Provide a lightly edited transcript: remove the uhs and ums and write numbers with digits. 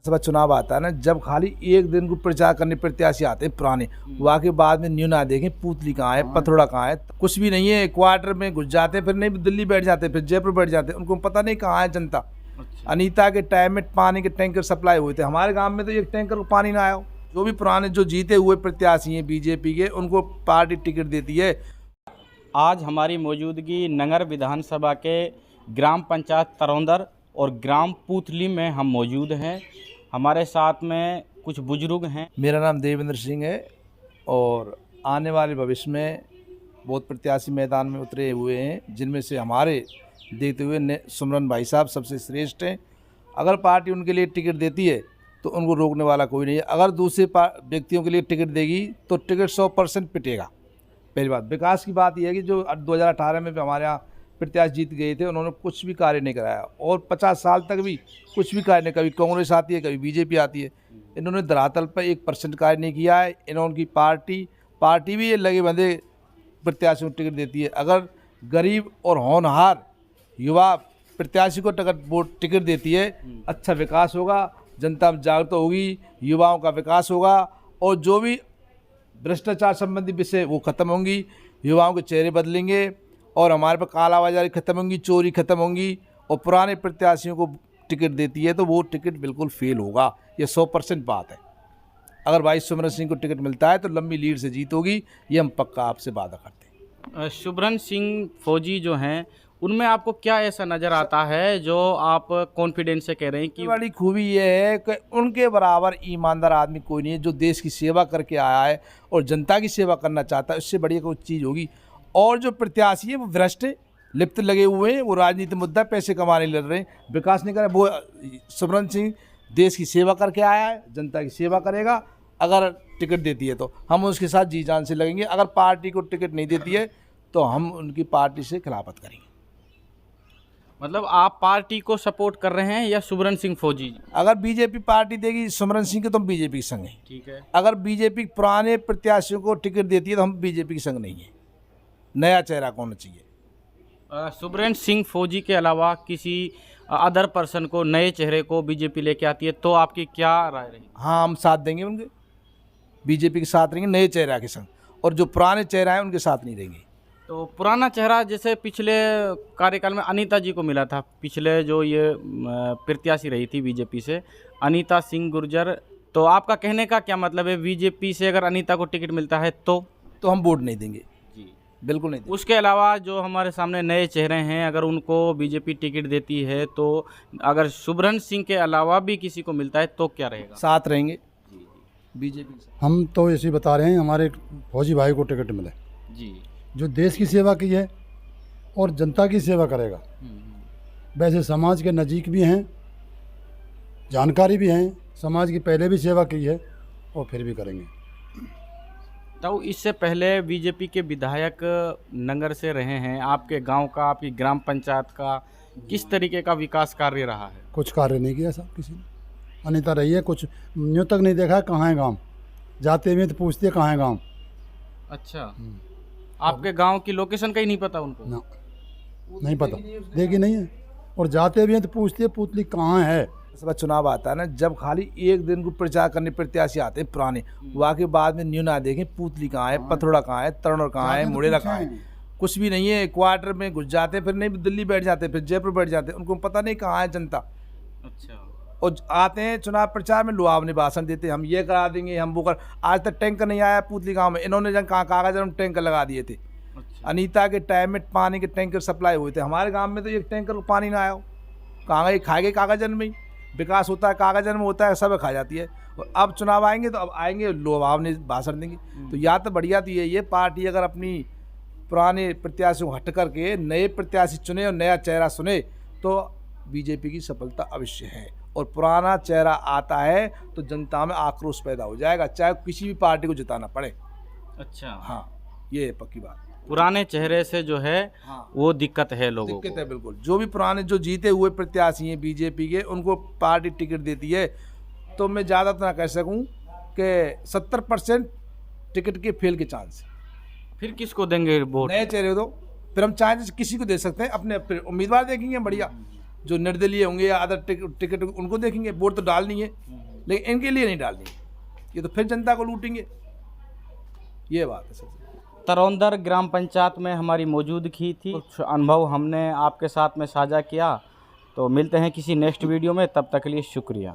सभा चुनाव आता है ना, जब खाली एक दिन को प्रचार करने प्रत्याशी आते हैं पुराने, वहाँ के बाद में न्यू ना देखें पूतली कहाँ है, पथरोड़ा कहाँ है, कुछ भी नहीं है। क्वार्टर में घुस जाते, फिर नहीं दिल्ली बैठ जाते, फिर जयपुर बैठ जाते, उनको पता नहीं कहाँ है जनता। अच्छा। अनीता के टाइम में पानी के टैंकर सप्लाई हुए थे, हमारे गांव में तो एक टैंकर को पानी ना आया हो। जो भी पुराने जो जीते हुए प्रत्याशी हैं बीजेपी के, उनको पार्टी टिकट देती है। आज हमारी मौजूदगी नगर विधानसभा के ग्राम पंचायत तरौंदर और ग्राम पूतली में हम मौजूद हैं। हमारे साथ में कुछ बुजुर्ग हैं। मेरा नाम देवेंद्र सिंह है और आने वाले भविष्य में बहुत प्रत्याशी मैदान में उतरे हुए हैं, जिनमें से हमारे देखते हुए सुमरन भाई साहब सबसे श्रेष्ठ हैं। अगर पार्टी उनके लिए टिकट देती है तो उनको रोकने वाला कोई नहीं है। अगर दूसरे व्यक्तियों के लिए टिकट देगी तो टिकट 100% पिटेगा। पहली बात विकास की बात यह है कि जो 2018 में भी हमारे यहाँ प्रत्याशी जीत गए थे, उन्होंने कुछ भी कार्य नहीं कराया और 50 साल तक भी कुछ भी कार्य नहीं। कभी कांग्रेस आती है, कभी बीजेपी आती है, इन्होंने धरातल पर 1% कार्य नहीं किया है। इन्होंने पार्टी भी ये लगे बंधे प्रत्याशी को टिकट देती है। अगर गरीब और होनहार युवा प्रत्याशी को टिकट देती है, अच्छा विकास होगा, जनता जागरूक होगी, युवाओं का विकास होगा और जो भी भ्रष्टाचार संबंधी विषय वो खत्म होंगी, युवाओं के चेहरे बदलेंगे और हमारे पर कालाबाजारी खत्म होंगी, चोरी खत्म होंगी। और पुराने प्रत्याशियों को टिकट देती है तो वो टिकट बिल्कुल फेल होगा, ये 100% बात है। अगर भाई सुमरन सिंह को टिकट मिलता है तो लंबी लीड से जीत होगी, ये हम पक्का आपसे वादा करते हैं। सुमरन सिंह फौजी जो हैं, उनमें आपको क्या ऐसा नज़र आता है जो आप कॉन्फिडेंस से कह रहे हैं कि बड़ी खूबी ये है कि उनके बराबर ईमानदार आदमी कोई नहीं है, जो देश की सेवा करके आया है और जनता की सेवा करना चाहता है, उससे बढ़िया कोई चीज़ होगी। और जो प्रत्याशी है वो भ्रष्ट लिप्त लगे हुए हैं, वो राजनीतिक मुद्दा पैसे कमाने लड़ रहे हैं, विकास नहीं कर रहे। वो सुमरन सिंह देश की सेवा करके आया है, जनता की सेवा करेगा। अगर टिकट देती है तो हम उसके साथ जी जान से लगेंगे। अगर पार्टी को टिकट नहीं देती है तो हम उनकी पार्टी से खिलाफत करेंगे। मतलब आप पार्टी को सपोर्ट कर रहे हैं या सुमरन सिंह फौजी? अगर बीजेपी पार्टी देगी सुमरन सिंह के तो हम बीजेपी के संग हैं। ठीक है। अगर बीजेपी पुराने प्रत्याशियों को टिकट देती है तो हम बीजेपी के संग नहीं है। नया चेहरा होना चाहिए। सुमरन सिंह फौजी के अलावा किसी अदर पर्सन को, नए चेहरे को बीजेपी लेके आती है तो आपकी क्या राय रहेगी? हाँ, हम साथ देंगे, उनके बीजेपी के साथ रहेंगे नए चेहरा के संग, और जो पुराने चेहरा है उनके साथ नहीं रहेंगे। तो पुराना चेहरा जैसे पिछले कार्यकाल में अनीता जी को मिला था, पिछले जो ये प्रत्याशी रही थी बीजेपी से, अनीता सिंह गुर्जर, तो आपका कहने का क्या मतलब है, बीजेपी से अगर अनीता को टिकट मिलता है तो हम वोट नहीं देंगे जी, बिल्कुल नहीं देंगे। उसके अलावा जो हमारे सामने नए चेहरे हैं, अगर उनको बीजेपी टिकट देती है तो अगर सुमरन सिंह के अलावा भी किसी को मिलता है तो क्या रहेगा? साथ रहेंगे बीजेपी से। हम तो ऐसे ही बता रहे हैं, हमारे फौजी भाई को टिकट मिले जी, जो देश की सेवा की है और जनता की सेवा करेगा। वैसे समाज के नज़दीक भी हैं, जानकारी भी हैं, समाज की पहले भी सेवा की है और फिर भी करेंगे। तो इससे पहले बीजेपी के विधायक नगर से रहे हैं, आपके गांव का, आपकी ग्राम पंचायत का किस तरीके का विकास कार्य रहा है? कुछ कार्य नहीं किया साहब किसी ने। अनीता रही है, कुछ न्यू तक नहीं देखा कहाँ है गांव, जाते हुए तो पूछते कहाँ है गांव। अच्छा, आपके गांव की लोकेशन का ही नहीं पता उनको? ना, नहीं पता, देखी नहीं है। और जाते भी हैं तो पूछते पूतली कहाँ है। सभा चुनाव आता है ना, जब खाली एक दिन को प्रचार करने प्रत्याशी आते हैं पुराने, वहाँ के बाद में न्यू ना देखें पूतली कहाँ है, पथरोड़ा कहाँ है, तरौंदर कहाँ है, मुड़ेरा कहाँ है, कुछ भी नहीं है। क्वार्टर में घुस जाते, फिर नहीं दिल्ली बैठ जाते, फिर जयपुर बैठ जाते, उनको पता नहीं कहाँ है जनता। अच्छा। और आते हैं चुनाव प्रचार में, लुहावने भाषण देते, हम ये करा देंगे, हम वो कर। आज तक टैंकर नहीं आया पूतली गांव में, इन्होंने जब कागज में टैंकर लगा दिए थे। अच्छा। अनीता के टाइम में पानी के टैंकर सप्लाई हुए थे, हमारे गांव में तो एक टैंकर को पानी ना आया हो। कहाँ गए, खा गए कागजन में ही। विकास होता है कागजन में होता है, सब खा जाती है। और अब चुनाव आएंगे तो अब आएंगे लुहावने भाषण देंगे। तो या तो बढ़िया तो ये पार्टी अगर अपनी पुराने प्रत्याशियों को हट करके नए प्रत्याशी चुने और नया चेहरा सुने तो बीजेपी की सफलता अवश्य है। और पुराना चेहरा आता है तो जनता में आक्रोश पैदा हो जाएगा, चाहे किसी भी पार्टी को जिताना पड़े। अच्छा, हाँ, ये है पक्की बात। पुराने चेहरे से जो है वो दिक्कत है लोगों को। दिक्कत है बिल्कुल। जो भी पुराने जो जीते हुए प्रत्याशी हैं बीजेपी के, उनको पार्टी टिकट देती है तो मैं ज़्यादा तो ना कह सकूं कि 70% टिकट के फेल के चांस है। फिर किसको देंगे वोट? नए चेहरे दो, फिर हम चाहें किसी को दे सकते हैं, अपने उम्मीदवार देखेंगे बढ़िया, जो निर्दलीय होंगे या अदर टिकट उनको देखेंगे। वोट तो डालनी है। लेकिन इनके लिए नहीं डालनी, ये तो फिर जनता को लूटेंगे, ये बात है सर। तरौंदर ग्राम पंचायत में हमारी मौजूदगी थी, कुछ अनुभव हमने आपके साथ में साझा किया। तो मिलते हैं किसी नेक्स्ट वीडियो में, तब तक के लिए शुक्रिया।